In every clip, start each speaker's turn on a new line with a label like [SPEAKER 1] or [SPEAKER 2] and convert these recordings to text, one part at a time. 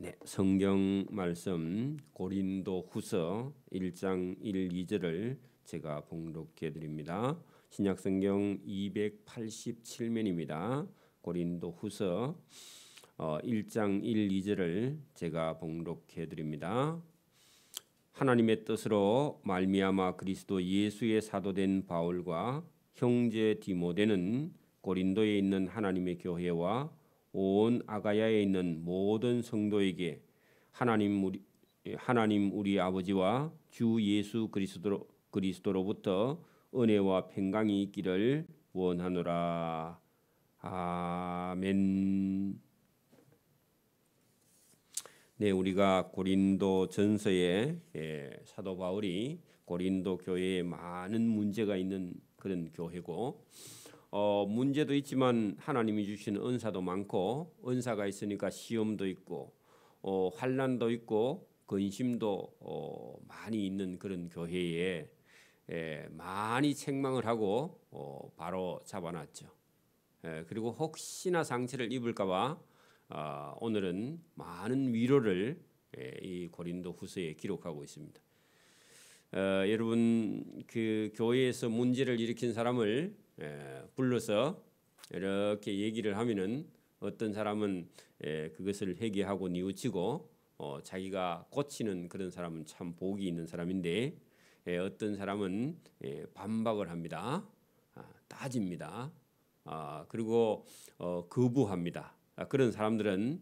[SPEAKER 1] 네, 성경 말씀 고린도후서 1장 1, 2절을 제가 봉독해 드립니다. 신약 성경 287면입니다. 고린도후서 1장 1, 2절을 제가 봉독해 드립니다. 하나님의 뜻으로 말미암아 그리스도 예수의 사도된 바울과 형제 디모데는 고린도에 있는 하나님의 교회와 온 아가야에 있는 모든 성도에게 하나님 우리 아버지와 주 예수 그리스도로부터 은혜와 평강이 있기를 원하노라. 아멘. 네, 우리가 고린도 전서에 사도 바울이 고린도 교회에 많은 문제가 있는 그런 교회고, 문제도 있지만 하나님이 주신 은사도 많고, 은사가 있으니까 시험도 있고 환난도 있고 근심도 많이 있는 그런 교회에 많이 책망을 하고 바로 잡아놨죠. 그리고 혹시나 상처를 입을까봐 오늘은 많은 위로를 이 고린도후서에 기록하고 있습니다. 여러분, 그 교회에서 문제를 일으킨 사람을 불러서 이렇게 얘기를 하면은 어떤 사람은 그것을 회개하고 뉘우치고 자기가 고치는 그런 사람은 참 복이 있는 사람인데, 어떤 사람은 반박을 합니다. 따집니다. 그리고 거부합니다. 그런 사람들은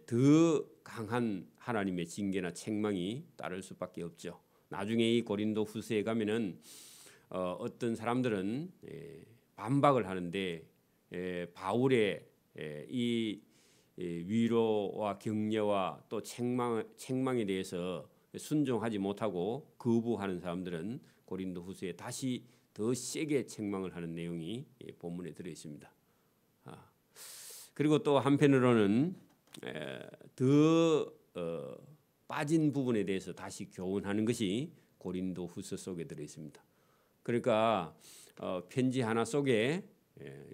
[SPEAKER 1] 더 강한 하나님의 징계나 책망이 따를 수밖에 없죠. 나중에 이 고린도 후서에 가면은 어떤 사람들은 반박을 하는데 바울의 이 위로와 격려와 또 책망에 대해서 순종하지 못하고 거부하는 사람들은 고린도 후서에 다시 더 세게 책망을 하는 내용이 본문에 들어 있습니다. 그리고 또 한편으로는 더 빠진 부분에 대해서 다시 교훈하는 것이 고린도 후서 속에 들어 있습니다. 그러니까 편지 하나 속에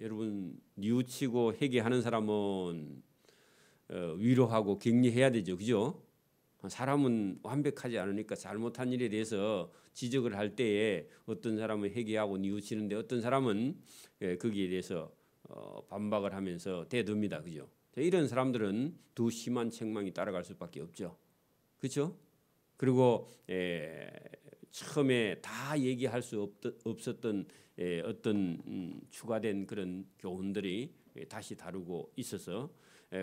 [SPEAKER 1] 여러분 뉘우치고 회개하는 사람은 위로하고 격려해야 되죠, 그죠? 사람은 완벽하지 않으니까 잘못한 일에 대해서 지적을 할 때에 어떤 사람은 회개하고 뉘우치는데 어떤 사람은 거기에 대해서 반박을 하면서 대듭니다, 그죠? 이런 사람들은 더 심한 책망이 따라갈 수밖에 없죠, 그렇죠? 그리고 처음에 다 얘기할 수 없었던 어떤 추가된 그런 교훈들이 다시 다루고 있어서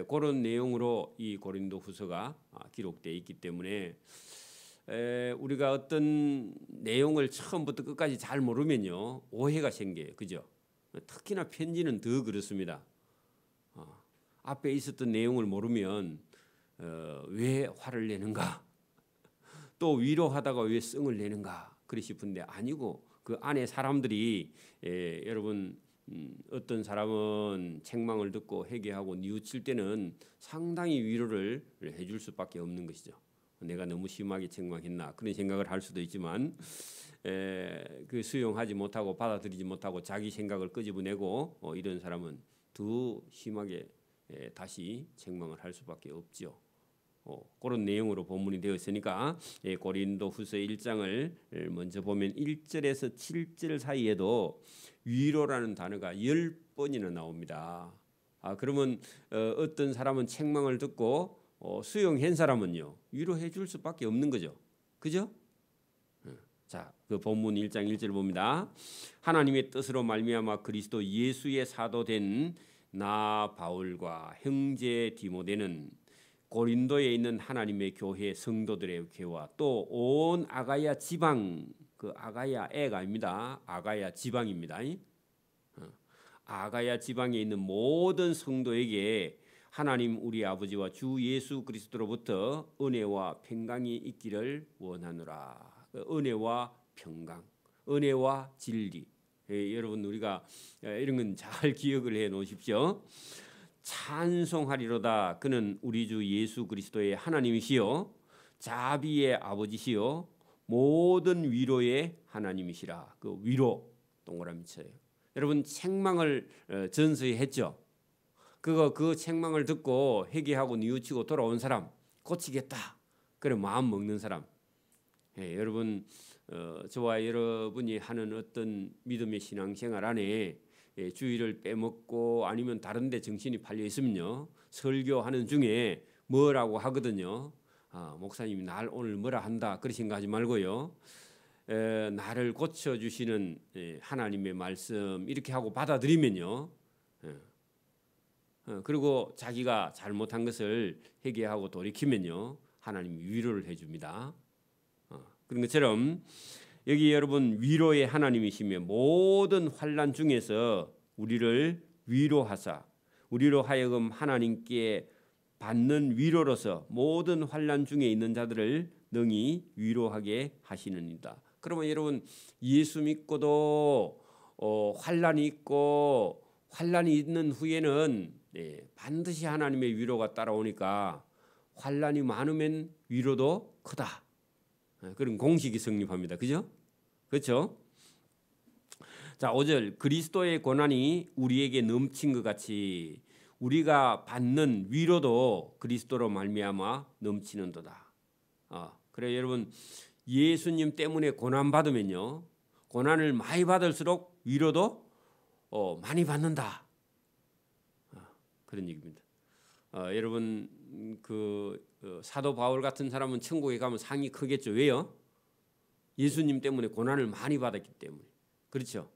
[SPEAKER 1] 그런 내용으로 이 고린도 후서가 기록되어 있기 때문에 우리가 어떤 내용을 처음부터 끝까지 잘 모르면요 오해가 생겨요, 그죠? 특히나 편지는 더 그렇습니다. 앞에 있었던 내용을 모르면 왜 화를 내는가, 또 위로하다가 왜 성을 내는가 그리 싶은데 아니고, 그 안에 사람들이 여러분 어떤 사람은 책망을 듣고 회개하고 뉘우칠 때는 상당히 위로를 해줄 수밖에 없는 것이죠. 내가 너무 심하게 책망했나 그런 생각을 할 수도 있지만 그 수용하지 못하고 받아들이지 못하고 자기 생각을 끄집어내고 이런 사람은 더 심하게 다시 책망을 할 수밖에 없죠. 그런 내용으로 본문이 되어 있으니까 고린도 후서 1장을 먼저 보면 1절에서 7절 사이에도 위로라는 단어가 10번이나 나옵니다. 그러면 어떤 사람은 책망을 듣고 수용한 사람은요 위로해 줄 수밖에 없는 거죠, 그죠? 자, 그 본문 1장 1절 봅니다. 하나님의 뜻으로 말미암아 그리스도 예수의 사도된 나 바울과 형제 디모데는 고린도에 있는 하나님의 교회 성도들의 교회와 또 온 아가야 지방, 그 아가야 애가 아닙니다. 아가야 지방입니다. 아가야 지방에 있는 모든 성도에게 하나님 우리 아버지와 주 예수 그리스도로부터 은혜와 평강이 있기를 원하노라. 은혜와 평강, 은혜와 진리. 여러분 우리가 이런 건 잘 기억을 해 놓으십시오. 찬송하리로다. 그는 우리 주 예수 그리스도의 하나님이시요 자비의 아버지시요 모든 위로의 하나님이시라. 그 위로 동그라미 쳐요. 여러분 책망을 전서에 했죠. 그 책망을 듣고 회개하고 뉘우치고 돌아온 사람, 고치겠다. 그래 마음 먹는 사람. 여러분 저와 여러분이 하는 어떤 믿음의 신앙생활 안에 주일을 빼먹고 아니면 다른 데 정신이 팔려 있으면요. 설교하는 중에 뭐라고 하거든요. 목사님이 날 오늘 뭐라 한다 그렇게 생각하지 말고요. 나를 고쳐주시는 하나님의 말씀 이렇게 하고 받아들이면요. 그리고 자기가 잘못한 것을 회개하고 돌이키면요. 하나님이 위로를 해줍니다. 그런 것처럼 여기 여러분 위로의 하나님이시며 모든 환난 중에서 우리를 위로하사 우리로 하여금 하나님께 받는 위로로서 모든 환난 중에 있는 자들을 능히 위로하게 하시느니라. 그러면 여러분 예수 믿고도 환난이 있고 환난이 있는 후에는 반드시 하나님의 위로가 따라오니까 환난이 많으면 위로도 크다. 그런 공식이 성립합니다. 그죠? 그렇죠? 자, 5절 그리스도의 고난이 우리에게 넘친 것 같이 우리가 받는 위로도 그리스도로 말미암아 넘치는도다. 그래 여러분 예수님 때문에 고난 받으면요. 고난을 많이 받을수록 위로도 많이 받는다. 그런 얘기입니다. 여러분 사도 바울 같은 사람은 천국에 가면 상이 크겠죠. 왜요? 예수님 때문에 고난을 많이 받았기 때문에. 그렇죠.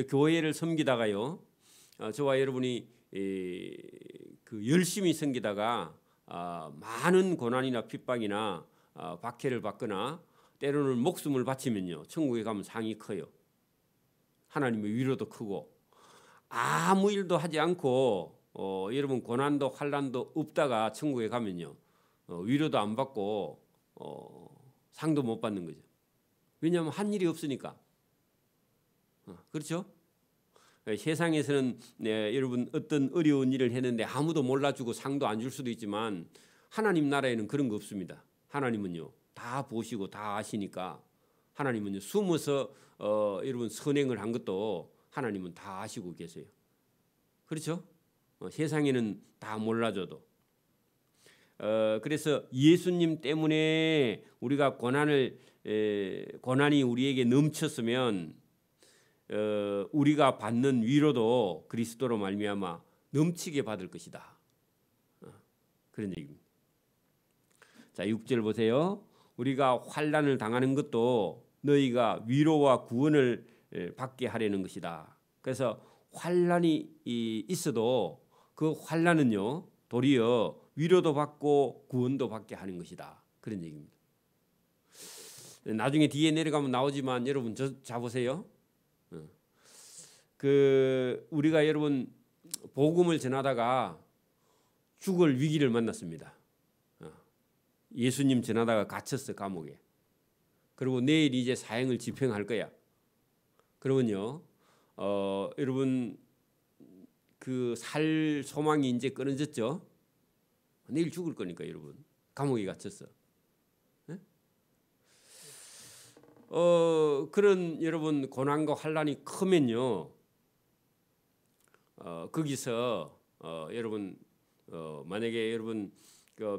[SPEAKER 1] 교회를 섬기다가요. 저와 여러분이 열심히 섬기다가 많은 고난이나 핍박이나 박해를 받거나 때로는 목숨을 바치면요. 천국에 가면 상이 커요. 하나님의 위로도 크고 아무 일도 하지 않고 여러분 고난도 환난도 없다가 천국에 가면요. 위로도 안 받고 상도 못 받는 거죠. 왜냐하면 한 일이 없으니까. 그렇죠? 세상에서는 여러분 어떤 어려운 일을 했는데 아무도 몰라주고 상도 안 줄 수도 있지만 하나님 나라에는 그런 거 없습니다. 하나님은요 다 보시고 다 아시니까 하나님은요 숨어서 여러분 선행을 한 것도 하나님은 다 아시고 계세요. 그렇죠? 세상에는 다 몰라줘도. 그래서 예수님 때문에 우리가 고난이 우리에게 넘쳤으면 우리가 받는 위로도 그리스도로 말미암아 넘치게 받을 것이다. 그런 얘기입니다. 자, 6절 보세요. 우리가 환난을 당하는 것도 너희가 위로와 구원을 받게 하려는 것이다. 그래서 환난이 있어도 그 환난은요 도리어 위로도 받고 구원도 받게 하는 것이다. 그런 얘기입니다. 나중에 뒤에 내려가면 나오지만 여러분 자 보세요. 우리가 여러분 복음을 전하다가 죽을 위기를 만났습니다. 예수님 전하다가 갇혔어 감옥에. 그리고 내일 이제 사형을 집행할 거야. 그러면요, 여러분 살 소망이 이제 끊어졌죠. 내일 죽을 거니까 여러분 감옥에 갇혔어. 그런 여러분 고난과 환난이 크면요, 거기서 여러분 만약에 여러분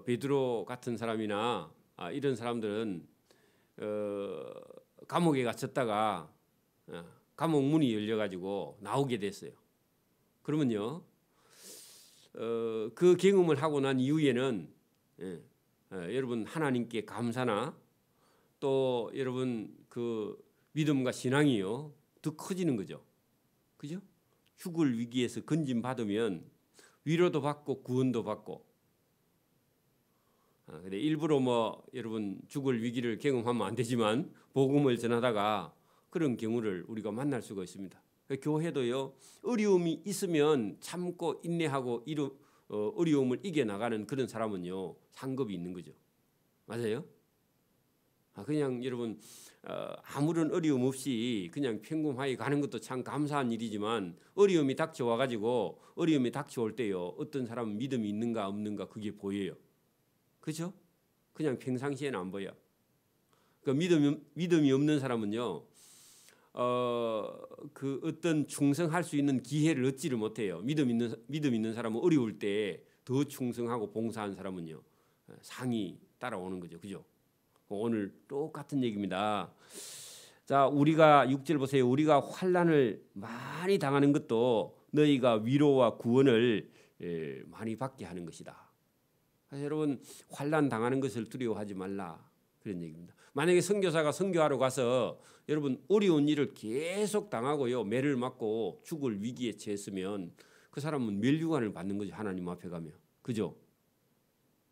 [SPEAKER 1] 베드로 같은 사람이나 이런 사람들은 감옥에 갇혔다가 감옥 문이 열려가지고 나오게 됐어요. 그러면요, 그 경험을 하고 난 이후에는 여러분 하나님께 감사나 또 여러분 믿음과 신앙이요 더 커지는 거죠. 그죠? 죽을 위기에서 건진 받으면 위로도 받고 구원도 받고. 근데 일부러 여러분 죽을 위기를 경험하면 안 되지만 복음을 전하다가 그런 경우를 우리가 만날 수가 있습니다. 교회도요 어려움이 있으면 참고 인내하고 어려움을 이겨 나가는 그런 사람은요 상급이 있는 거죠. 맞아요? 그냥 여러분 아무런 어려움 없이 그냥 평범하게 가는 것도 참 감사한 일이지만 어려움이 닥쳐와 가지고 어려움이 닥쳐올 때요 어떤 사람은 믿음이 있는가 없는가 그게 보여요. 그렇죠? 그냥 평상시에는 안 보여. 그 믿음이 없는 사람은요 그 어떤 충성할 수 있는 기회를 얻지를 못해요. 믿음 있는 사람은 어려울 때 더 충성하고 봉사한 사람은요 상이 따라오는 거죠. 그죠? 오늘 똑같은 얘기입니다. 자, 우리가 6절 보세요. 우리가 환난을 많이 당하는 것도 너희가 위로와 구원을 많이 받게 하는 것이다. 여러분 환난 당하는 것을 두려워하지 말라 그런 얘기입니다. 만약에 선교사가 선교하러 가서 여러분 어려운 일을 계속 당하고요 매를 맞고 죽을 위기에 처했으면 그 사람은 멸류관을 받는 거죠. 하나님 앞에 가면. 그죠?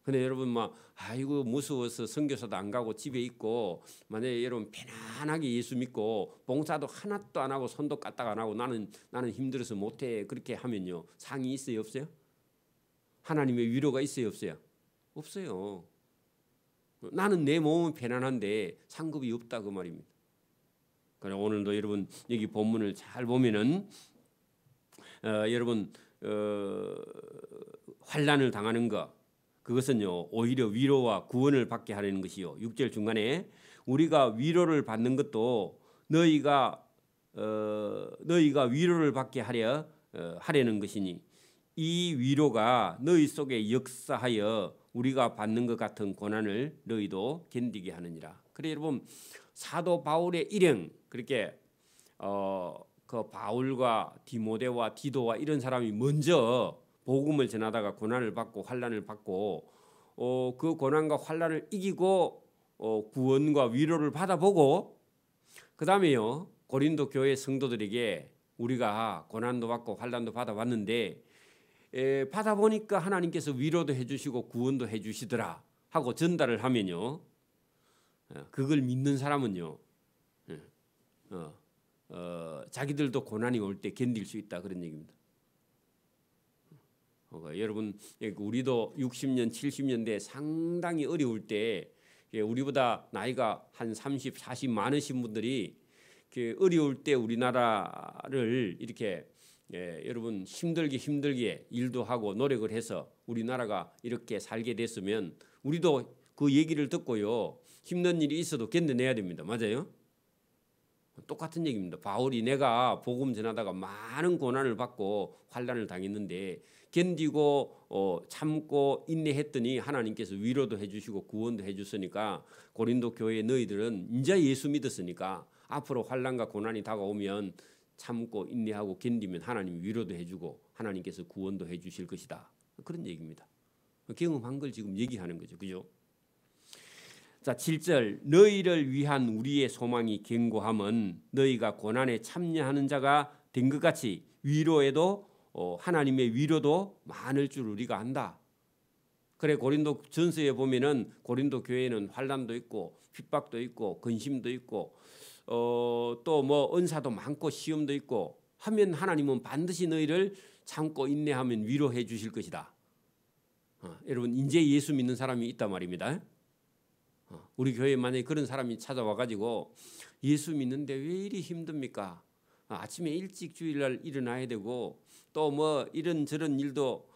[SPEAKER 1] 근데 여러분 막 아이고 무서워서 선교사도 안 가고 집에 있고 만약에 여러분 편안하게 예수 믿고 봉사도 하나도 안 하고 손도 까딱 안 하고 나는 힘들어서 못해 그렇게 하면요 상이 있어요 없어요? 하나님의 위로가 있어요 없어요? 없어요. 나는 내 몸은 편안한데 상급이 없다 그 말입니다. 그래 오늘도 여러분 여기 본문을 잘 보면은 여러분 환난을 당하는 것 그것은요 오히려 위로와 구원을 받게 하려는 것이요. 6절 중간에 우리가 위로를 받는 것도 너희가 위로를 받게 하려는 것이니 이 위로가 너희 속에 역사하여 우리가 받는 것 같은 고난을 너희도 견디게 하느니라. 그래 여러분 사도 바울의 일행 그렇게 그 바울과 디모데와 디도와 이런 사람이 먼저 복음을 전하다가 고난을 받고 환난을 받고 그 고난과 환난을 이기고 구원과 위로를 받아보고 그 다음에요 고린도 교회 성도들에게 우리가 고난도 받고 환난도 받아봤는데 받아보니까 하나님께서 위로도 해주시고 구원도 해주시더라 하고 전달을 하면요 그걸 믿는 사람은요 자기들도 고난이 올 때 견딜 수 있다 그런 얘기입니다. 여러분 우리도 60년 70년대 상당히 어려울 때 우리보다 나이가 한 30, 40 많으신 분들이 어려울 때 우리나라를 이렇게 여러분 힘들게 일도 하고 노력을 해서 우리나라가 이렇게 살게 됐으면 우리도 그 얘기를 듣고요 힘든 일이 있어도 견뎌내야 됩니다. 맞아요? 똑같은 얘기입니다. 바울이 내가 복음 전하다가 많은 고난을 받고 환난을 당했는데 견디고 참고 인내했더니 하나님께서 위로도 해주시고 구원도 해주시니까 고린도 교회 너희들은 이제 예수 믿었으니까 앞으로 환난과 고난이 다가오면 참고 인내하고 견디면 하나님이 위로도 해주고 하나님께서 구원도 해주실 것이다. 그런 얘기입니다. 경험한 걸 지금 얘기하는 거죠. 그죠? 자 7절 너희를 위한 우리의 소망이 견고함은 너희가 고난에 참여하는 자가 된 것 같이 위로에도 하나님의 위로도 많을 줄 우리가 안다. 그래 고린도 전서에 보면은 고린도 교회는 환난도 있고 핍박도 있고 근심도 있고 또 뭐 은사도 많고 시험도 있고 하면 하나님은 반드시 너희를 참고 인내하면 위로해 주실 것이다. 여러분 이제 예수 믿는 사람이 있단 말입니다. 우리 교회에 만약에 그런 사람이 찾아와 가지고 예수 믿는데 왜 이리 힘듭니까? 아침에 일찍 주일날 일어나야 되고 또 뭐 이런저런 일도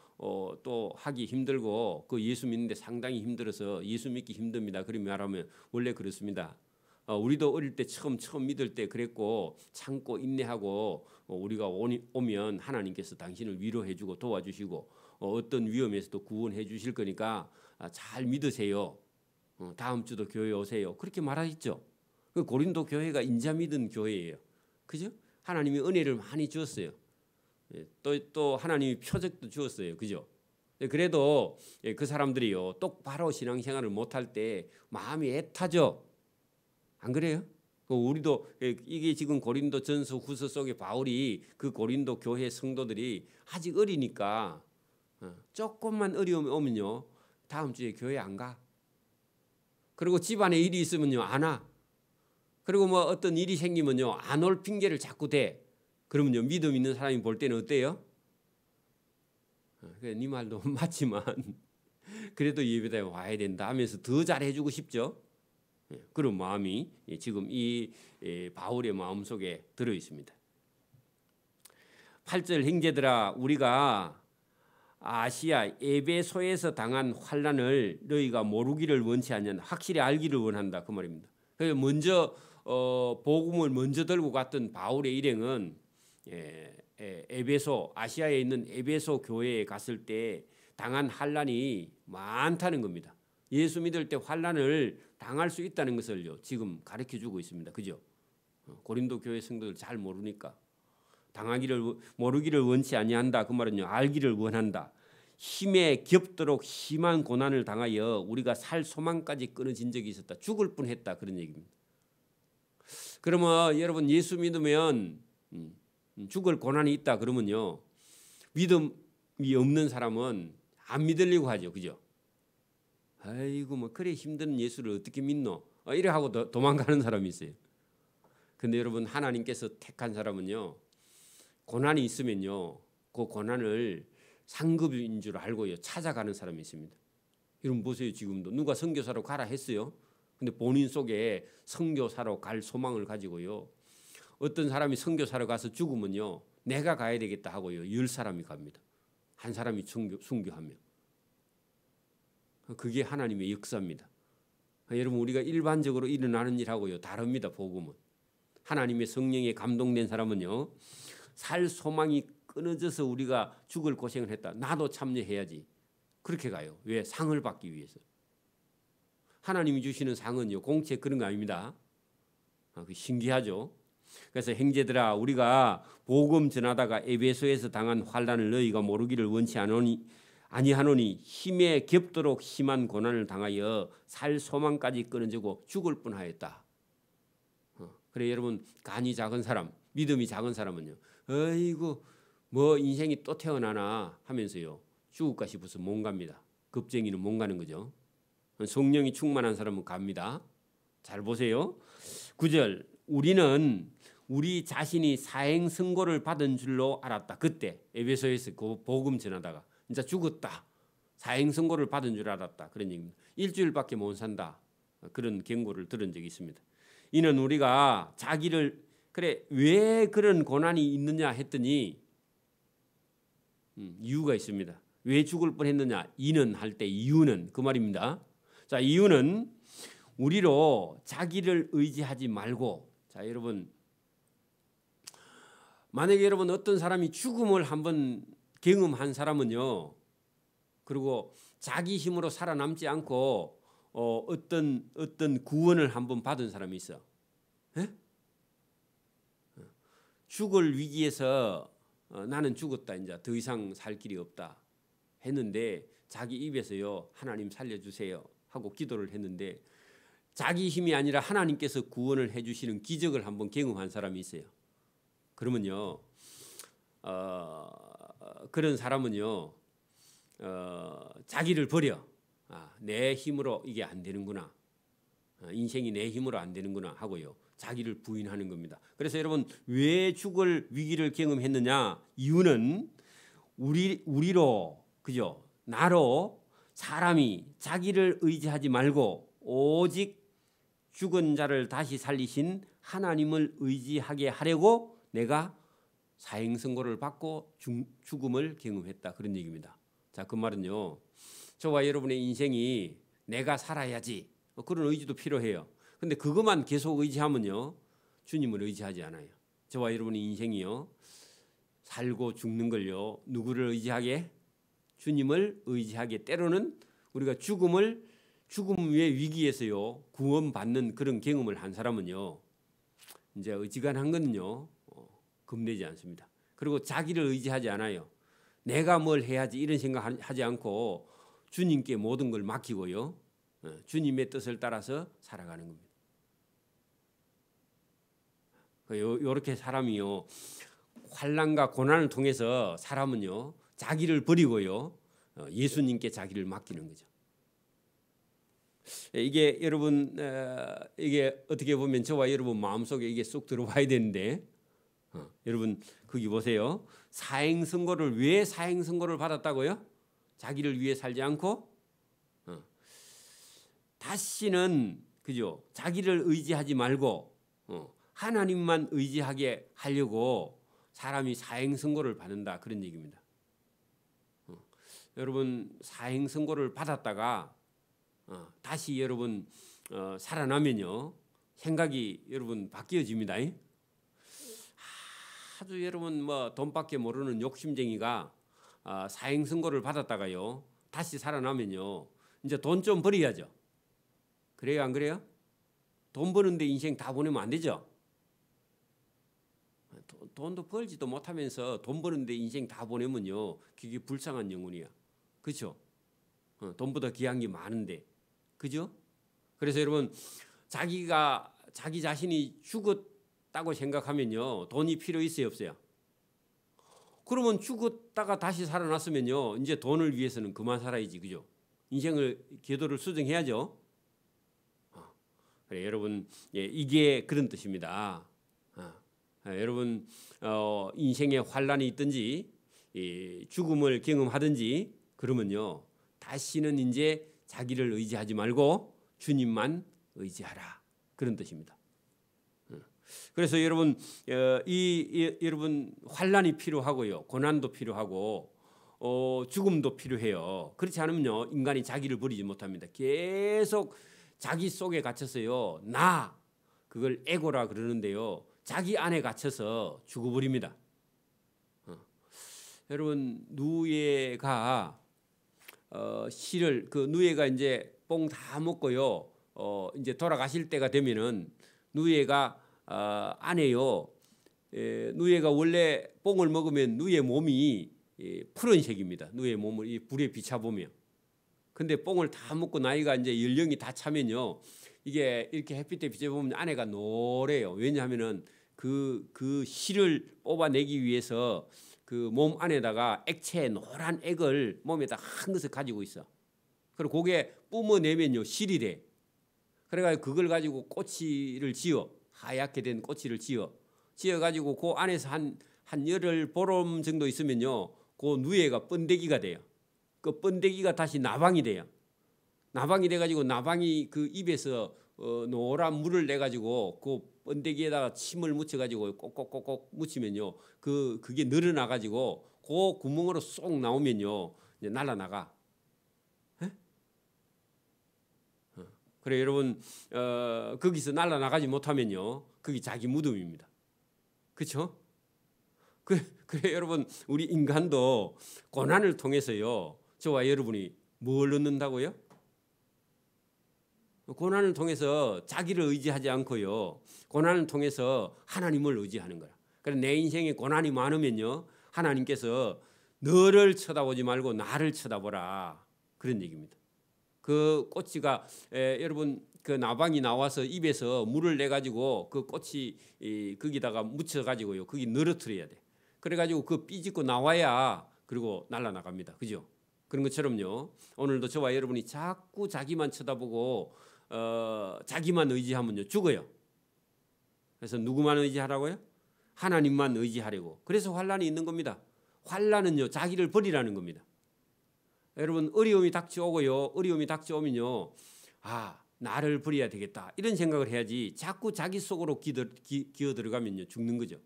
[SPEAKER 1] 또 하기 힘들고 그 예수 믿는데 상당히 힘들어서 예수 믿기 힘듭니다. 그렇게 말하면 원래 그렇습니다. 우리도 어릴 때 처음 믿을 때 그랬고 참고 인내하고 우리가 오면 하나님께서 당신을 위로해주고 도와주시고 어떤 위험에서도 구원해 주실 거니까 잘 믿으세요. 다음 주도 교회 오세요. 그렇게 말하셨죠. 그 고린도 교회가 인자 믿은 교회예요. 그죠? 하나님이 은혜를 많이 주었어요. 또 하나님이 표적도 주었어요. 그죠? 그래도 그 사람들이요 똑바로 신앙생활을 못할 때 마음이 애타죠. 안 그래요? 우리도 이게 지금 고린도 전서 후서 속에 바울이 그 고린도 교회 성도들이 아직 어리니까 조금만 어려움이 오면요 다음 주에 교회 안 가. 그리고 집안에 일이 있으면요 안 와. 그리고 뭐 어떤 일이 생기면요 안 올 핑계를 자꾸 대. 그러면요 믿음 있는 사람이 볼 때는 어때요? 그래 네 말도 맞지만 그래도 예배당에 와야 된다 하면서 더 잘해주고 싶죠. 그런 마음이 지금 이 바울의 마음속에 들어 있습니다. 8절 형제들아 우리가 아시아 에베소에서 당한 환난을 너희가 모르기를 원치 않냐 확실히 알기를 원한다 그 말입니다. 그래서 먼저 복음을 먼저 들고 갔던 바울의 일행은 에베소 아시아에 있는 에베소 교회에 갔을 때 당한 환난이 많다는 겁니다. 예수 믿을 때 환난을 당할 수 있다는 것을요 지금 가르쳐 주고 있습니다. 그죠? 고린도 교회 성도들 잘 모르니까 모르기를 원치 아니한다. 그 말은요 알기를 원한다. 힘에 겹도록 심한 고난을 당하여 우리가 살 소망까지 끊어진 적이 있었다. 죽을 뻔했다 그런 얘기입니다. 그러면 여러분 예수 믿으면 죽을 고난이 있다 그러면요 믿음이 없는 사람은 안 믿으려고 하죠. 그죠? 아이고 뭐 그래 힘든 예수를 어떻게 믿노? 이래 하고 도망가는 사람이 있어요. 근데 여러분 하나님께서 택한 사람은요 고난이 있으면요 그 고난을 상급인 줄 알고요 찾아가는 사람이 있습니다. 여러분 보세요. 지금도 누가 선교사로 가라 했어요. 근데 본인 속에 선교사로 갈 소망을 가지고요 어떤 사람이 선교사로 가서 죽으면요 내가 가야 되겠다 하고요 10사람이 갑니다. 한 사람이 순교하며. 그게 하나님의 역사입니다. 여러분 우리가 일반적으로 일어나는 일하고요 다릅니다. 복음은 하나님의 성령에 감동된 사람은요 살 소망이 끊어져서 우리가 죽을 고생을 했다. 나도 참여해야지. 그렇게 가요. 왜? 상을 받기 위해서. 하나님이 주시는 상은요 공채 그런 거 아닙니다. 그 신기하죠. 그래서 형제들아 우리가 복음 전하다가 에베소에서 당한 환난을 너희가 모르기를 원치 아니하노니 힘에 겹도록 심한 고난을 당하여 살 소망까지 끊어지고 죽을 뻔하였다. 그래 여러분 간이 작은 사람 믿음이 작은 사람은요 어이구 뭐 인생이 또 태어나나 하면서요 죽을까 싶어서 못 갑니다. 겁쟁이는 못 가는 거죠. 성령이 충만한 사람은 갑니다. 잘 보세요. 9절 우리는 우리 자신이 사행 선고를 받은 줄로 알았다. 그때 에베소에서 그 복음 전하다가 진짜 죽었다. 사행 선고를 받은 줄 알았다. 그런 얘기입니다. 일주일밖에 못 산다. 그런 경고를 들은 적이 있습니다. 이는 우리가 자기를 그래 왜 그런 고난이 있느냐 했더니 이유가 있습니다. 왜 죽을 뻔했느냐? 이는 할 때 이유는 그 말입니다. 자 이유는 우리로 자기를 의지하지 말고 자 여러분 만약에 여러분 어떤 사람이 죽음을 한번 경험한 사람은요 그리고 자기 힘으로 살아남지 않고 어떤 구원을 한번 받은 사람이 있어. 에? 죽을 위기에서 나는 죽었다 이제 더 이상 살 길이 없다 했는데 자기 입에서요 하나님 살려주세요 하고 기도를 했는데 자기 힘이 아니라 하나님께서 구원을 해주시는 기적을 한번 경험한 사람이 있어요. 그러면요 그런 사람은요 자기를 버려 내 힘으로 이게 안 되는구나 인생이 내 힘으로 안 되는구나 하고요 자기를 부인하는 겁니다. 그래서 여러분 왜 죽을 위기를 경험했느냐? 이유는 우리로 그죠? 나로 사람이 자기를 의지하지 말고 오직 죽은 자를 다시 살리신 하나님을 의지하게 하려고 내가 사행선고를 받고 죽음을 경험했다. 그런 얘기입니다. 자, 그 말은요. 저와 여러분의 인생이 내가 살아야지 그런 의지도 필요해요. 근데 그것만 계속 의지하면요. 주님을 의지하지 않아요. 저와 여러분의 인생이요. 살고 죽는 걸요. 누구를 의지하게? 주님을 의지하게. 때로는 우리가 죽음의 위기에서요. 구원받는 그런 경험을 한 사람은요. 이제 어지간한 거는요. 겁내지 않습니다. 그리고 자기를 의지하지 않아요. 내가 뭘 해야지 이런 생각하지 않고 주님께 모든 걸 맡기고요. 주님의 뜻을 따라서 살아가는 겁니다. 이렇게 사람이요. 환난과 고난을 통해서 사람은요. 자기를 버리고요. 예수님께 자기를 맡기는 거죠. 이게 여러분 이게 어떻게 보면 저와 여러분 마음속에 이게 쏙 들어와야 되는데 여러분 거기 보세요. 사행선고를 왜 사행선고를 받았다고요? 자기를 위해 살지 않고 다시는 그죠? 자기를 의지하지 말고 하나님만 의지하게 하려고 사람이 사행선고를 받는다 그런 얘기입니다. 여러분 사행선고를 받았다가 다시 여러분 살아나면요 생각이 여러분 바뀌어집니다. 아주 여러분 뭐 돈밖에 모르는 욕심쟁이가 사형 선고를 받았다가요 다시 살아나면요 이제 돈 좀 벌어야죠. 그래요 안 그래요? 돈 버는데 인생 다 보내면 안 되죠. 돈도 벌지도 못하면서 돈 버는데 인생 다 보내면요 그게 불쌍한 영혼이야. 그렇죠? 돈보다 귀한 게 많은데, 그죠? 그래서 여러분 자기 자신이 죽었다고 생각하면요 돈이 필요 있어요 없어요? 그러면 죽었다가 다시 살아났으면요 이제 돈을 위해서는 그만 살아야지, 그죠? 인생을 궤도를 수정해야죠. 그래, 여러분 이게 그런 뜻입니다. 여러분 인생에 환란이 있든지 죽음을 경험하든지 그러면요 다시는 이제 자기를 의지하지 말고 주님만 의지하라, 그런 뜻입니다. 그래서 여러분 여러분 환란이 필요하고요 고난도 필요하고 죽음도 필요해요. 그렇지 않으면요 인간이 자기를 버리지 못합니다. 계속 자기 속에 갇혀서요 나, 그걸 에고라 그러는데요 자기 안에 갇혀서 죽어버립니다. 여러분 누에가 씨를 그 누에가 이제 뽕 다 먹고요 이제 돌아가실 때가 되면은 누에가 안에요 누에가 원래 뽕을 먹으면 누의 몸이 푸른색입니다. 누의 몸을 이 불에 비춰보면. 근데 뽕을 다 먹고 나이가 이제 연령이 다 차면요 이게 이렇게 햇빛에 비춰보면 안에가 노래요. 왜냐하면은 그 씨를 뽑아내기 위해서 그 몸 안에다가 액체 노란 액을 몸에다 한 것을 가지고 있어. 그리고 그게 뿜어내면요 실이 돼. 그래가지고 그걸 가지고 꼬치를 지어, 하얗게 된 꼬치를 지어가지고 그 안에서 한 열흘 보름 정도 있으면요 그 누에가 번데기가 돼요. 그 번데기가 다시 나방이 돼요. 나방이 돼가지고 나방이 그 입에서 노란 물을 내가지고 그 번데기에다가 침을 묻혀가지고 꼭꼭꼭꼭 묻히면요 그게 늘어나가지고 그 구멍으로 쏙 나오면요 이제 날아나가. 그래 여러분 거기서 날아나가지 못하면요 그게 자기 무덤입니다. 그렇죠? 그래 여러분 우리 인간도 고난을 통해서요 저와 여러분이 뭘 얻는다고요? 고난을 통해서 자기를 의지하지 않고요 고난을 통해서 하나님을 의지하는 거라. 그래 내 인생에 고난이 많으면요 하나님께서 너를 쳐다보지 말고 나를 쳐다보라, 그런 얘기입니다. 그 꼬치가 여러분 그 나방이 나와서 입에서 물을 내 가지고 그 꼬치 거기다가 묻혀 가지고요 거기 늘어뜨려야 돼. 그래 가지고 그 삐집고 나와야 그리고 날아나갑니다. 그죠? 그런 것처럼요 오늘도 저와 여러분이 자꾸 자기만 쳐다보고 자기만 의지하면요 죽어요. 그래서 누구만 의지하라고요? 하나님만 의지하려고. 그래서 환란이 있는 겁니다. 환란은요 자기를 버리라는 겁니다. 여러분 어려움이 닥쳐오고요 어려움이 닥쳐오면요 나를 버려야 되겠다 이런 생각을 해야지 자꾸 자기 속으로 기어 들어가면요 죽는 거죠.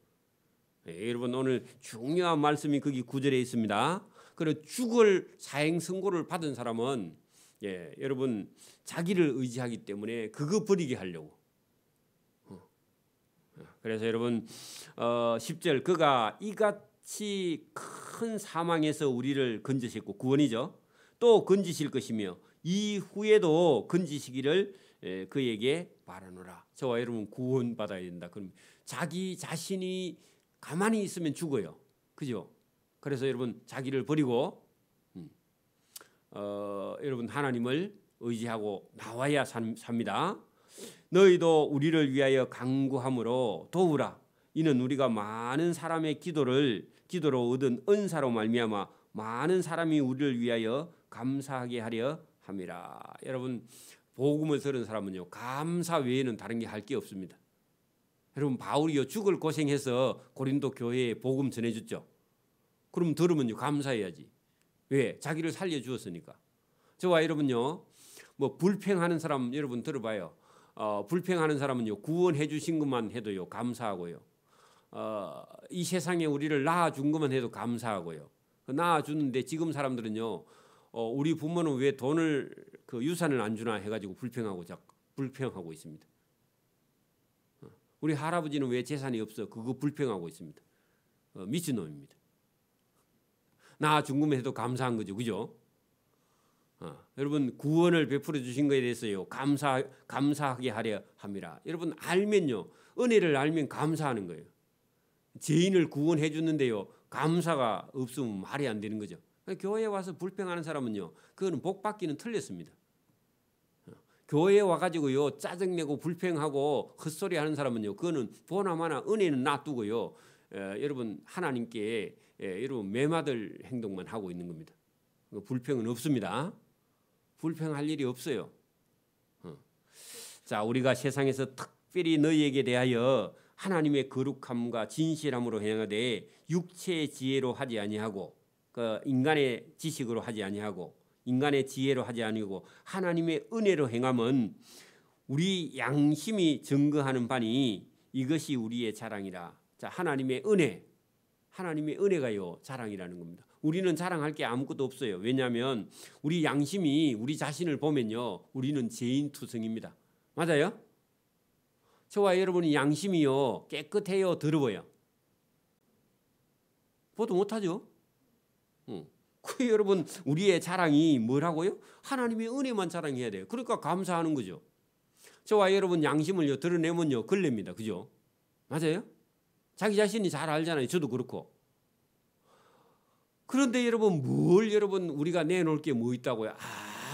[SPEAKER 1] 여러분 오늘 중요한 말씀이 거기 9절에 있습니다. 그리고 죽을 사형 선고를 받은 사람은 여러분 자기를 의지하기 때문에 그거 버리게 하려고. 그래서 여러분 10절 그가 이같이 큰 사망에서 우리를 건지셨고 구원이죠. 또 건지실 것이며 이후에도 건지시기를 그에게 바라노라. 저와 여러분 구원받아야 된다. 그럼 자기 자신이 가만히 있으면 죽어요. 그죠? 그래서 여러분 자기를 버리고 여러분 하나님을 의지하고 나와야 삽니다. 너희도 우리를 위하여 간구함으로 도우라. 이는 우리가 많은 사람의 기도로 얻은 은사로 말미암아 많은 사람이 우리를 위하여 감사하게 하려 함이라. 여러분 복음을 들은 사람은요 감사 외에는 다른 게 할 게 없습니다. 여러분 바울이요 죽을 고생해서 고린도 교회에 복음 전해줬죠. 그럼 들으면요 감사해야지. 왜? 자기를 살려주었으니까. 저와 여러분요 뭐 불평하는 사람 여러분 들어봐요. 불평하는 사람은요 구원해 주신 것만 해도요 감사하고요. 이 세상에 우리를 낳아준 것만 해도 감사하고요. 낳아주는데 지금 사람들은요 우리 부모는 왜 돈을 그 유산을 안 주나 해가지고 불평하고 있습니다. 우리 할아버지는 왜 재산이 없어? 그거 불평하고 있습니다. 미친놈입니다. 나 죽음에도 감사한 거죠. 그죠? 여러분 구원을 베풀어 주신 것에 대해서요. 감사하게 하려 함이라. 여러분 알면요. 은혜를 알면 감사하는 거예요. 죄인을 구원해 주는데요. 감사가 없으면 말이 안 되는 거죠. 교회에 와서 불평하는 사람은요. 그거는 복 받기는 틀렸습니다. 교회에 와가지고요. 짜증내고 불평하고 헛소리하는 사람은요. 그거는 보나마나 은혜는 놔두고요. 여러분 하나님께 여러분 매맞을 행동만 하고 있는 겁니다. 불평은 없습니다. 불평할 일이 없어요. 자, 우리가 세상에서 특별히 너희에게 대하여 하나님의 거룩함과 진실함으로 행하되 육체의 지혜로 하지 아니하고 그 인간의 지식으로 하지 아니하고 인간의 지혜로 하지 아니고 하나님의 은혜로 행함은 우리 양심이 증거하는 바니 이것이 우리의 자랑이라. 자, 하나님의 은혜가요 자랑이라는 겁니다. 우리는 자랑할 게 아무것도 없어요. 왜냐하면 우리 양심이 우리 자신을 보면요 우리는 죄인투성입니다. 맞아요? 저와 여러분의 양심이요 깨끗해요, 더러워요? 보도 못하죠. 그 여러분 우리의 자랑이 뭐라고요? 하나님의 은혜만 자랑해야 돼요. 그러니까 감사하는 거죠. 저와 여러분 양심을요 드러내면요 걸립니다. 그죠? 맞아요? 자기 자신이 잘 알잖아요. 저도 그렇고. 그런데 여러분 여러분 우리가 내놓을 게 뭐 있다고요?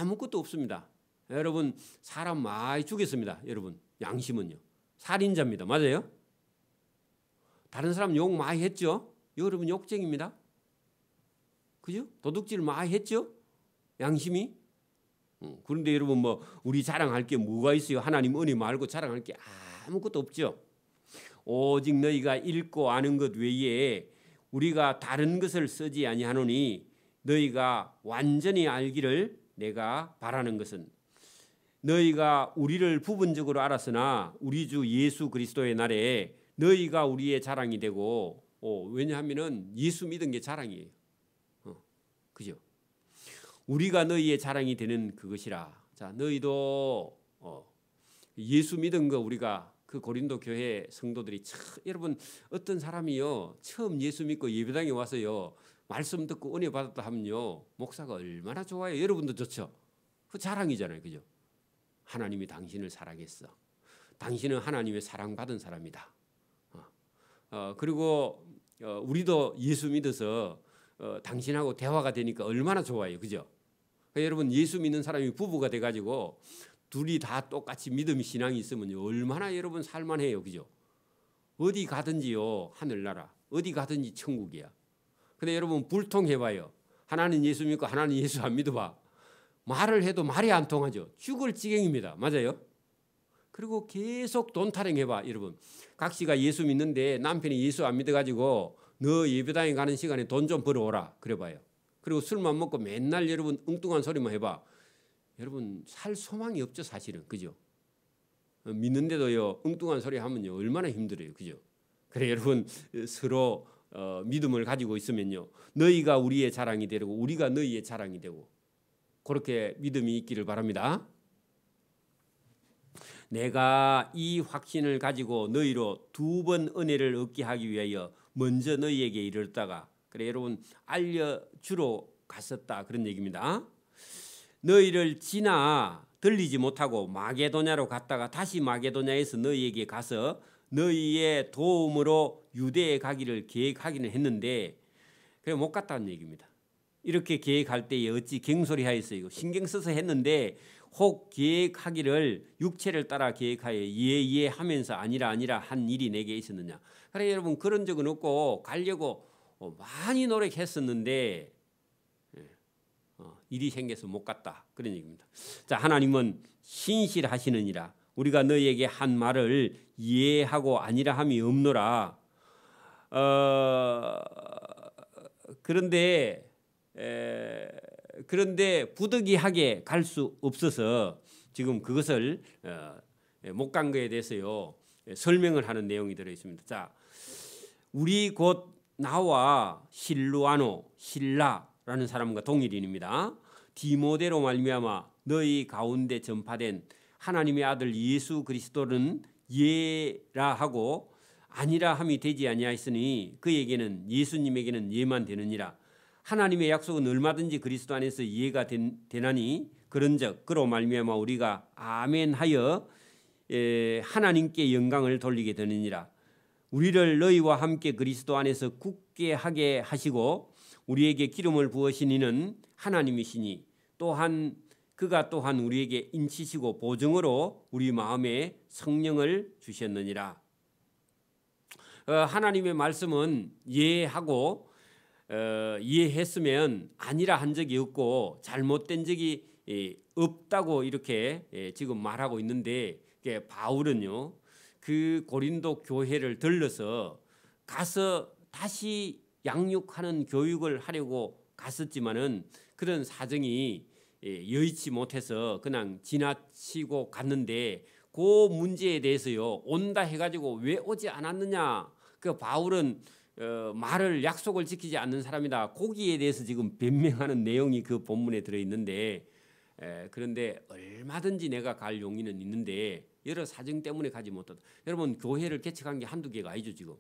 [SPEAKER 1] 아무것도 없습니다. 여러분 사람 많이 죽였습니다. 여러분 양심은요 살인자입니다. 맞아요? 다른 사람 욕 많이 했죠? 여러분 욕쟁입니다. 그죠? 도둑질 많이 했죠? 양심이. 그런데 여러분 우리 자랑할 게 뭐가 있어요? 하나님 은혜 말고 자랑할 게 아무것도 없죠. 오직 너희가 읽고 아는 것 외에 우리가 다른 것을 쓰지 아니하노니 너희가 완전히 알기를 내가 바라는 것은 너희가 우리를 부분적으로 알았으나 우리 주 예수 그리스도의 날에 너희가 우리의 자랑이 되고 왜냐하면은 예수 믿은 게 자랑이에요. 그죠? 우리가 너희의 자랑이 되는 그것이라. 자, 너희도 예수 믿은 거 우리가 그 고린도 교회 성도들이 여러분 어떤 사람이요 처음 예수 믿고 예배당에 와서요 말씀 듣고 은혜 받았다 하면요 목사가 얼마나 좋아요. 여러분도 좋죠. 그 자랑이잖아요. 그죠? 하나님이 당신을 사랑했어. 당신은 하나님의 사랑받은 사람이다. 그리고 우리도 예수 믿어서 당신하고 대화가 되니까 얼마나 좋아요. 그죠? 그러니까 여러분 예수 믿는 사람이 부부가 돼가지고 둘이 다 똑같이 믿음 신앙이 있으면 얼마나 여러분 살만해요. 그죠? 어디 가든지요 하늘나라 어디 가든지 천국이야. 근데 여러분 불통해봐요. 하나님 예수 믿고 하나님 예수 안 믿어봐. 말을 해도 말이 안 통하죠. 죽을 지경입니다. 맞아요? 그리고 계속 돈 타령해봐. 여러분 각시가 예수 믿는데 남편이 예수 안 믿어가지고 너 예배당에 가는 시간에 돈 좀 벌어오라 그래봐요. 그리고 술만 먹고 맨날 여러분 엉뚱한 소리만 해봐. 여러분 살 소망이 없죠. 사실은. 그죠? 믿는데도요 엉뚱한 소리 하면요 얼마나 힘들어요. 그죠? 그래 여러분 서로 믿음을 가지고 있으면요 너희가 우리의 자랑이 되고 우리가 너희의 자랑이 되고 그렇게 믿음이 있기를 바랍니다. 내가 이 확신을 가지고 너희로 2번 은혜를 얻게 하기 위하여 먼저 너희에게 이르렀다가 그래 여러분 알려주러 갔었다 그런 얘기입니다. 너희를 지나 들리지 못하고 마게도냐로 갔다가 다시 마게도냐에서 너희에게 가서 너희의 도움으로 유대에 가기를 계획하기는 했는데 그래 못 갔다는 얘기입니다. 이렇게 계획할 때에 어찌 갱소리하였어요. 신경 써서 했는데 혹 계획하기를 육체를 따라 계획하여 예 하면서 아니라 한 일이 내게 있었느냐. 그래 여러분 그런 적은 없고 가려고 많이 노력했었는데 일이 생겨서 못 갔다 그런 얘기입니다. 자, 하나님은 신실하시느니라. 우리가 너희에게 한 말을 이해하고 아니라 함이 없노라. 그런데 부득이하게 갈 수 없어서 지금 그것을 못 간 거에 대해서요 설명을 하는 내용이 들어 있습니다. 자, 우리 곧 나와 실루아노 실라라는 사람과 동일인입니다. 디모데로 말미암아 너희 가운데 전파된 하나님의 아들 예수 그리스도는 예라 하고 아니라 함이 되지 아니하였으니 그에게는 예수님에게는 예만 되느니라. 하나님의 약속은 얼마든지 그리스도 안에서 이해가 되나니 그런즉 그로 말미암아 우리가 아멘하여 하나님께 영광을 돌리게 되느니라. 우리를 너희와 함께 그리스도 안에서 굳게 하게 하시고 우리에게 기름을 부으신 이는 하나님이시니 또한 그가 또한 우리에게 인치시고 보증으로 우리 마음에 성령을 주셨느니라. 하나님의 말씀은 예하고 이해했으면 아니라 한 적이 없고 잘못된 적이 없다고 이렇게 지금 말하고 있는데 바울은요 그 고린도 교회를 들러서 가서 다시 양육하는 교육을 하려고 갔었지만은 그런 사정이 여의치 못해서 그냥 지나치고 갔는데 그 문제에 대해서요 온다 해가지고 왜 오지 않았느냐. 그 바울은 말을 약속을 지키지 않는 사람이다. 거기에 대해서 지금 변명하는 내용이 그 본문에 들어 있는데 그런데 얼마든지 내가 갈 용의는 있는데 여러 사정 때문에 가지 못하다. 여러분 교회를 개척한 게 한두 개가 아니죠 지금.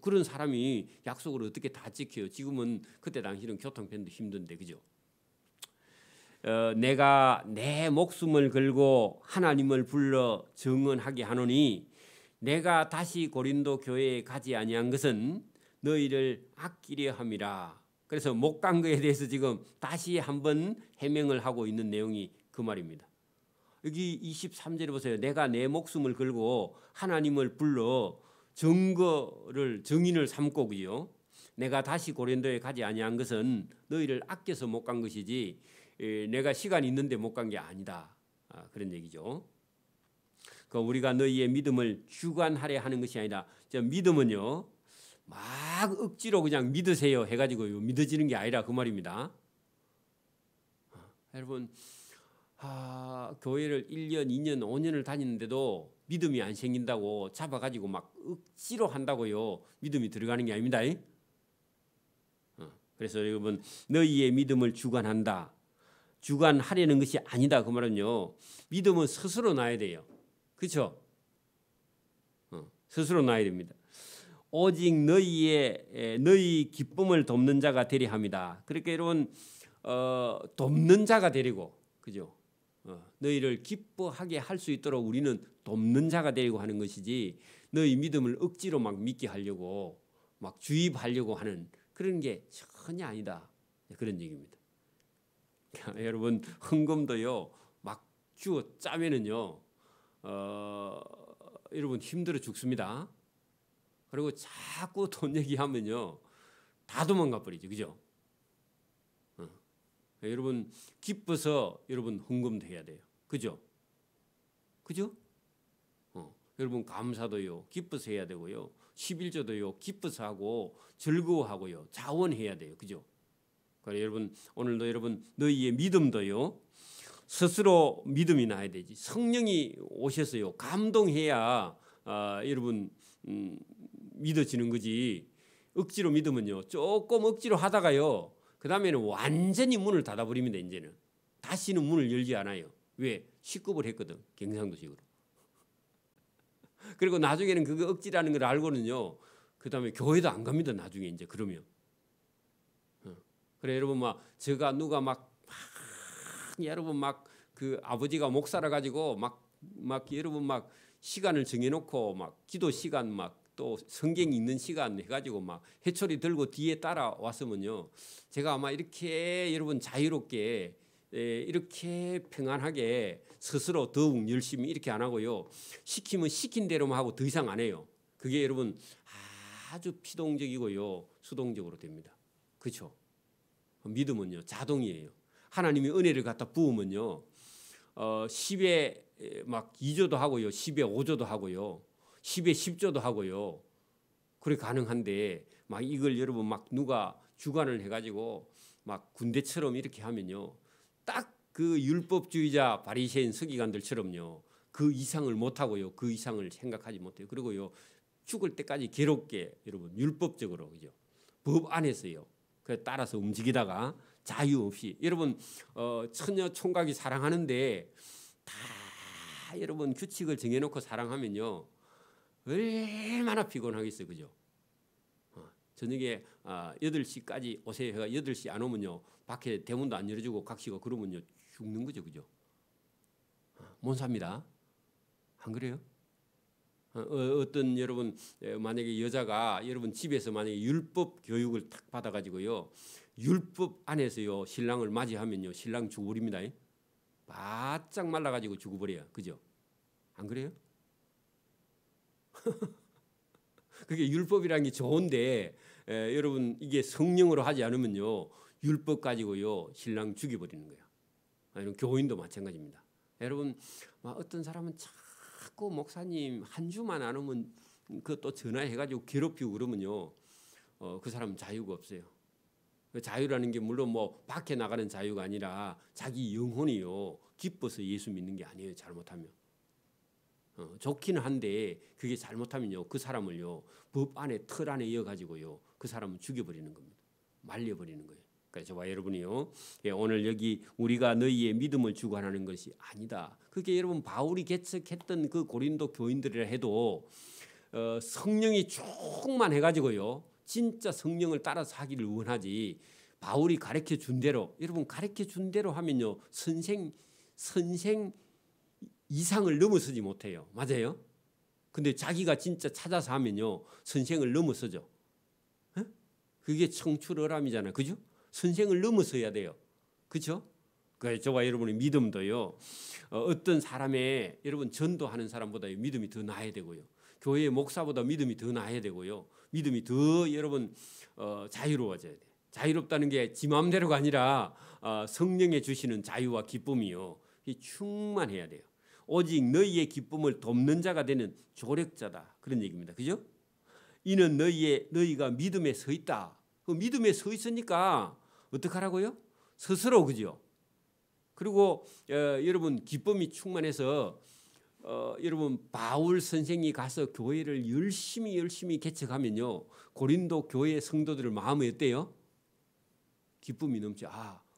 [SPEAKER 1] 그런 사람이 약속을 어떻게 다 지켜요. 지금은 그때 당시는 교통편도 힘든데 그죠. 내가 내 목숨을 걸고 하나님을 불러 증언하게 하노니 내가 다시 고린도 교회에 가지 아니한 것은 너희를 아끼려 함이라. 그래서 못 간 거에 대해서 지금 다시 한번 해명을 하고 있는 내용이 그 말입니다. 여기 23절에 보세요. 내가 내 목숨을 걸고 하나님을 불러 증인을 삼고요. 내가 다시 고린도에 가지 아니한 것은 너희를 아껴서 못 간 것이지 내가 시간이 있는데 못 간 게 아니다. 그런 얘기죠. 우리가 너희의 믿음을 주관하려 하는 것이 아니라 믿음은요 막 억지로 그냥 믿으세요 해가지고 믿어지는 게 아니라 그 말입니다. 여러분 교회를 1년, 2년, 5년을 다니는데도 믿음이 안 생긴다고 잡아가지고 막 억지로 한다고요 믿음이 들어가는 게 아닙니다. 그래서 여러분 너희의 믿음을 주관한다. 주관하려는 것이 아니다. 그 말은요 믿음은 스스로 나야 돼요. 그렇죠? 스스로 나야 됩니다. 오직 너희 기쁨을 돕는 자가 되려 합니다. 그러니까 여러분 돕는 자가 되리고 그죠? 너희를 기뻐하게 할 수 있도록 우리는 돕는 자가 되려고 하는 것이지 너희 믿음을 억지로 막 믿게 하려고 막 주입하려고 하는 그런 게 전혀 아니다. 그런 얘기입니다. 여러분 헌금도요 막 주어 짜면은요 여러분 힘들어 죽습니다. 그리고 자꾸 돈 얘기하면요 다 도망가 버리죠. 그죠? 여러분 기뻐서 여러분 헌금도 해야 돼요. 그죠? 그죠? 여러분 감사도요 기뻐서 해야 되고요. 11조도요 기뻐서 하고 즐거워하고요. 자원해야 돼요. 그죠? 그래 여러분 오늘도 여러분 너희의 믿음도요 스스로 믿음이 나야 되지. 성령이 오셔서요 감동해야 여러분 믿어지는 거지. 억지로 믿으면요 조금 억지로 하다가요 그 다음에는 완전히 문을 닫아버립니다. 이제는 다시는 문을 열지 않아요. 왜? 식급을 했거든. 경상도식으로. 그리고 나중에는 그거 억지라는 걸 알고는요 그 다음에 교회도 안 갑니다. 나중에 이제 그러면. 그래 여러분 제가 누가 여러분 그 아버지가 목사라 가지고 여러분 시간을 정해놓고 기도 시간 또 성경 읽는 시간 해가지고 해초리 들고 뒤에 따라왔으면요 제가 아마 이렇게 여러분 자유롭게 이렇게 평안하게 스스로 더욱 열심히 이렇게 안 하고요 시키면 시킨 대로만 하고 더 이상 안 해요. 그게 여러분 아주 피동적이고요 수동적으로 됩니다. 그렇죠? 믿음은요 자동이에요. 하나님이 은혜를 갖다 부으면요 10에 2조도 하고요 10에 5조도 하고요 10에 10조도 하고요 그래 가능한데 이걸 여러분 누가 주관을 해가지고 군대처럼 이렇게 하면요 딱 그 율법주의자 바리새인 서기관들처럼요 그 이상을 못하고요 그 이상을 생각하지 못해요. 그리고요 죽을 때까지 괴롭게 여러분 율법적으로 그죠 법 안에서요 그 따라서 움직이다가 자유 없이 여러분 처녀 총각이 사랑하는데 다 여러분 규칙을 정해놓고 사랑하면요 얼마나 피곤하겠어요, 그죠? 저녁에 8시까지 오세요 해가 8시 안 오면요 밖에 대문도 안 열어주고 각시고 그러면요 죽는 거죠, 그죠? 못 삽니다. 안 그래요? 어떤 여러분 만약에 여자가 여러분 집에서 만약에 율법 교육을 탁 받아가지고요 율법 안에서요 신랑을 맞이하면요 신랑 죽어버립니다. 바짝 말라가지고 죽어버려요, 그죠? 안 그래요? 그게 율법이라는 게 좋은데 여러분 이게 성령으로 하지 않으면요 율법 가지고요 신랑 죽여버리는 거예요. 이런 교인도 마찬가지입니다. 여러분 어떤 사람은 자꾸 목사님 한 주만 안 오면 그또 전화해가지고 괴롭히고 그러면요 그 사람은 자유가 없어요. 그 자유라는 게 물론 뭐 밖에 나가는 자유가 아니라 자기 영혼이요 기뻐서 예수 믿는 게 아니에요. 잘못하면 좋기는 한데 그게 잘못하면요 그 사람을요 법 안에 틀 안에 이어가지고요 그 사람은 죽여버리는 겁니다. 말려버리는 거예요. 그러니까 저와 여러분이요 오늘 여기 우리가 너희의 믿음을 주관하는 것이 아니다. 그게 여러분 바울이 개척했던 그 고린도 교인들이라 해도 성령이 충만해가지고요 진짜 성령을 따라서 하기를 원하지 바울이 가르쳐 준 대로 여러분 가르쳐 준 대로 하면요 선생 이상을 넘어서지 못해요. 맞아요? 근데 자기가 진짜 찾아서 하면요 선생을 넘어서죠. 그게 청출어람이잖아요. 그죠? 선생을 넘어서야 돼요. 그죠? 그래서 저와 여러분의 믿음도요 어떤 사람의 여러분 전도하는 사람보다 믿음이 더 나아야 되고요 교회의 목사보다 믿음이 더 나아야 되고요 믿음이 더 여러분 자유로워져야 돼요. 자유롭다는 게 지 마음대로가 아니라 성령에 주시는 자유와 기쁨이요 충만해야 돼요. 오직 너희의 기쁨을 돕는 자가 되는 조력자다 그런 얘기입니다. 그죠? 이는 너희가 믿음에 서 있다. 그 믿음에 서 있으니까 어떡하라고요? 스스로 그죠? 그리고 여러분 기쁨이 충만해서 여러분 바울 선생이 가서 교회를 열심히 개척하면요 고린도 교회 성도들 마음이 어때요? 기쁨이 넘쳐.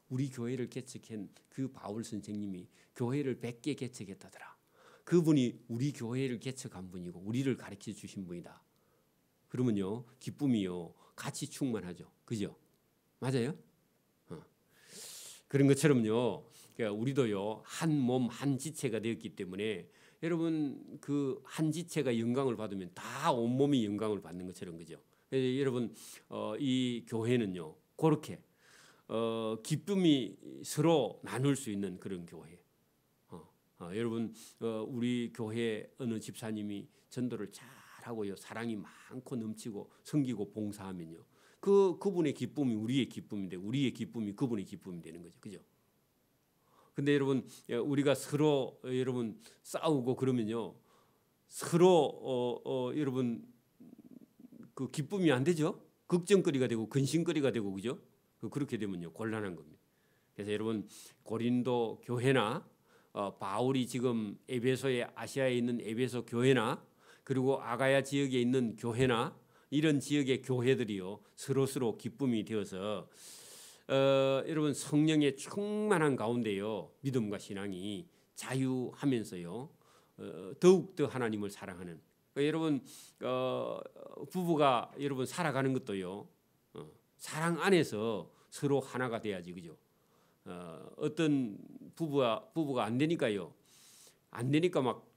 [SPEAKER 1] 우리 교회를 개척한 그 바울 선생님이 교회를 100개 개척했다더라. 그분이 우리 교회를 개척한 분이고 우리를 가르쳐 주신 분이다. 그러면요 기쁨이요 같이 충만하죠. 그죠? 맞아요? 그런 것처럼요 그러니까 우리도요 한 몸 한 지체가 되었기 때문에 여러분 그 한 지체가 영광을 받으면 다 온몸이 영광을 받는 것처럼 그죠? 여러분 이 교회는요 그렇게 기쁨이 서로 나눌 수 있는 그런 교회. 여러분 우리 교회 어느 집사님이 전도를 잘하고요 사랑이 많고 넘치고 섬기고 봉사하면요 그분의 기쁨이 우리의 기쁨인데 우리의 기쁨이 그분의 기쁨이 되는 거죠. 그죠? 근데 여러분 우리가 서로 여러분 싸우고 그러면요 서로 여러분 그 기쁨이 안 되죠. 걱정거리가 되고 근심거리가 되고 그죠? 그렇게 되면요 곤란한 겁니다. 그래서 여러분 고린도 교회나 바울이 지금 에베소의 아시아에 있는 에베소 교회나 그리고 아가야 지역에 있는 교회나 이런 지역의 교회들이요 서로 기쁨이 되어서 여러분 성령의 충만한 가운데요 믿음과 신앙이 자유하면서요 더욱 더 하나님을 사랑하는 여러분 부부가 여러분 살아가는 것도요 사랑 안에서 서로 하나가 돼야지 그죠? 어떤 부부가 안 되니까요 안 되니까 막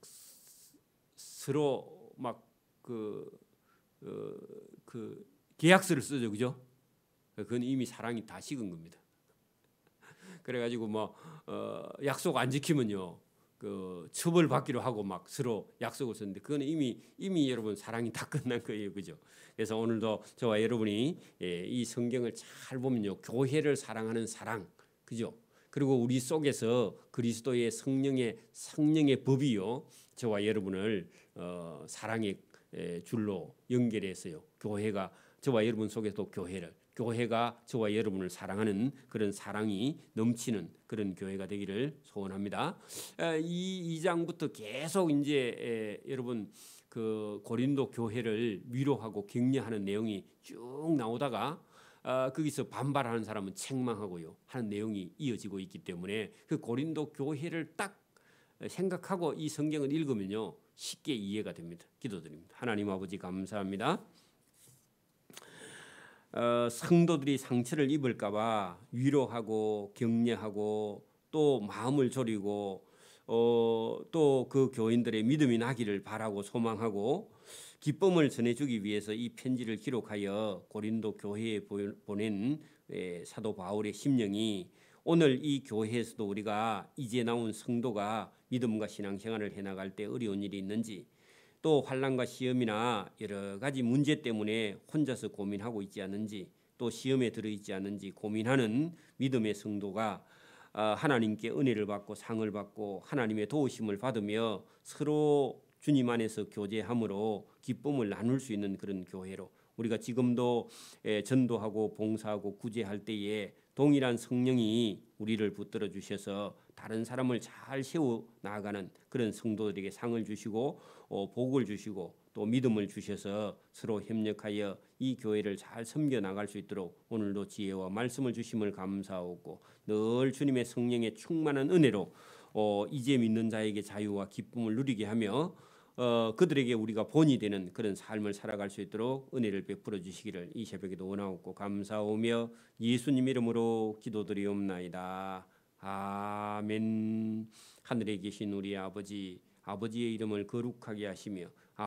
[SPEAKER 1] 서로 막 그 계약서를 쓰죠. 그죠? 그건 이미 사랑이 다 식은 겁니다. 그래가지고 뭐 약속 안 지키면요 그 처벌받기로 하고 막 서로 약속을 썼는데 그건 이미 여러분 사랑이 다 끝난 거예요. 그죠? 그래서 오늘도 저와 여러분이 이 성경을 잘 보면요 교회를 사랑하는 사랑 그죠? 그리고 우리 속에서 그리스도의 성령의 법이요 저와 여러분을 사랑의 줄로 연결해서요 교회가 저와 여러분 속에서 교회가 저와 여러분을 사랑하는 그런 사랑이 넘치는 그런 교회가 되기를 소원합니다. 이 2장부터 계속 이제 여러분 그 고린도 교회를 위로하고 격려하는 내용이 쭉 나오다가 거기서 반발하는 사람은 책망하고요 하는 내용이 이어지고 있기 때문에 그 고린도 교회를 딱 생각하고 이 성경을 읽으면요 쉽게 이해가 됩니다. 기도드립니다. 하나님 아버지 감사합니다. 성도들이 상처를 입을까봐 위로하고 격려하고 또 마음을 졸이고 또 그 교인들의 믿음이 나기를 바라고 소망하고 기쁨을 전해주기 위해서 이 편지를 기록하여 고린도 교회에 보낸 사도 바울의 심령이 오늘 이 교회에서도 우리가 이제 나온 성도가 믿음과 신앙생활을 해나갈 때 어려운 일이 있는지 또 환난과 시험이나 여러 가지 문제 때문에 혼자서 고민하고 있지 않은지 또 시험에 들어있지 않은지 고민하는 믿음의 성도가 하나님께 은혜를 받고 상을 받고 하나님의 도우심을 받으며 서로 주님 안에서 교제함으로 기쁨을 나눌 수 있는 그런 교회로 우리가 지금도 전도하고 봉사하고 구제할 때에 동일한 성령이 우리를 붙들어 주셔서 다른 사람을 잘 세워 나가는 그런 성도들에게 상을 주시고 복을 주시고 또 믿음을 주셔서 서로 협력하여 이 교회를 잘 섬겨 나갈 수 있도록 오늘도 지혜와 말씀을 주심을 감사하고 늘 주님의 성령의 충만한 은혜로 이제 믿는 자에게 자유와 기쁨을 누리게 하며 그들에게 우리가 본이 되는 그런 삶을 살아갈 수 있도록 은혜를 베풀어 주시기를 이 새벽에도 원하옵고 감사하며 예수님 이름으로 기도드리옵나이다. 아멘. 하늘에 계신 우리 아버지, 아버지의 이름을 거룩하게 하시며